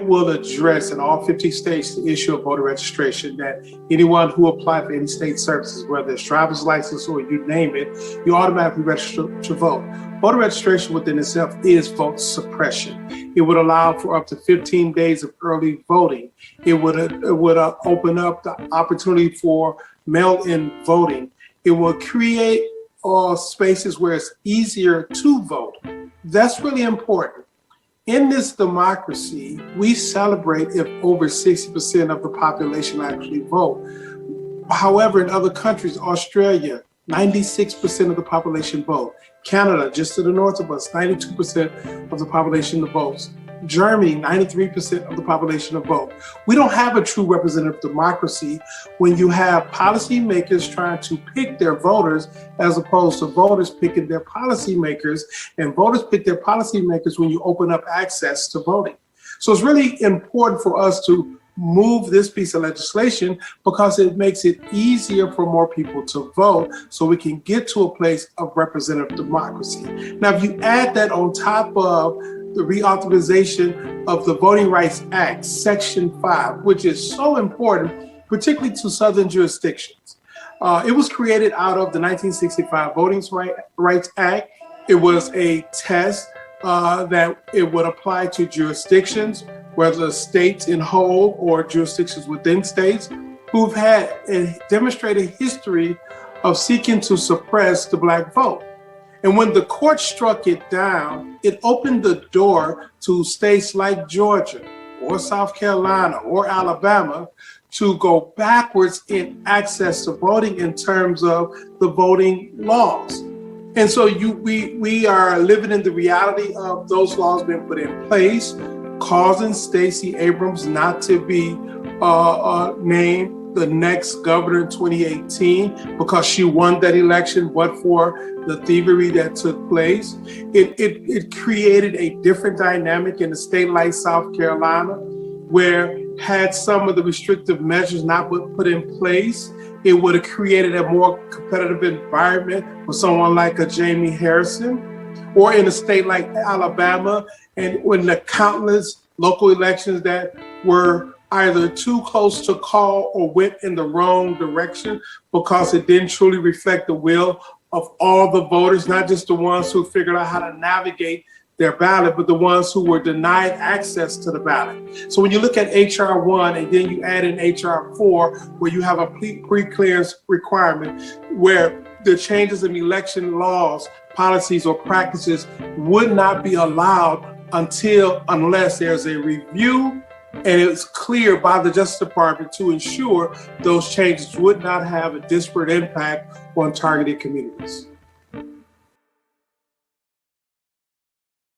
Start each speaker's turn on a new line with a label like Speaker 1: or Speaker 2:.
Speaker 1: will address in all 50 states the issue of voter registration, that anyone who applied for any state services, whether it's driver's license or you name it, you automatically register to vote. Voter registration within itself is vote suppression. It would allow for up to 15 days of early voting. It would open up the opportunity for mail-in voting. It will create spaces where it's easier to vote. That's really important. In this democracy, we celebrate if over 60% of the population actually vote. However, in other countries, Australia, 96% of the population vote. Canada, just to the north of us, 92% of the population votes. Germany, 93% of the population vote. We don't have a true representative democracy when you have policymakers trying to pick their voters as opposed to voters picking their policymakers, and voters pick their policymakers when you open up access to voting. So it's really important for us to move this piece of legislation because it makes it easier for more people to vote so we can get to a place of representative democracy. Now, if you add that on top of the reauthorization of the Voting Rights Act, Section 5, which is so important, particularly to Southern jurisdictions. It was created out of the 1965 Voting Rights Act. It was a test that it would apply to jurisdictions, whether states in whole or jurisdictions within states, who've had a demonstrated history of seeking to suppress the Black vote. And when the court struck it down, it opened the door to states like Georgia or South Carolina or Alabama to go backwards in access to voting in terms of the voting laws. And so we are living in the reality of those laws being put in place, causing Stacey Abrams not to be named the next governor in 2018 because she won that election, but for the thievery that took place. It created a different dynamic in a state like South Carolina, where had some of the restrictive measures not put in place, it would have created a more competitive environment for someone like a Jamie Harrison, or in a state like Alabama, and when the countless local elections that were either too close to call or went in the wrong direction because it didn't truly reflect the will of all the voters, not just the ones who figured out how to navigate their ballot, but the ones who were denied access to the ballot. So when you look at HR1 and then you add in HR4, where you have a pre-clearance requirement, where the changes in election laws, policies, or practices would not be allowed unless there's a review and it's clear by the Justice Department to ensure those changes would not have a disparate impact on targeted communities.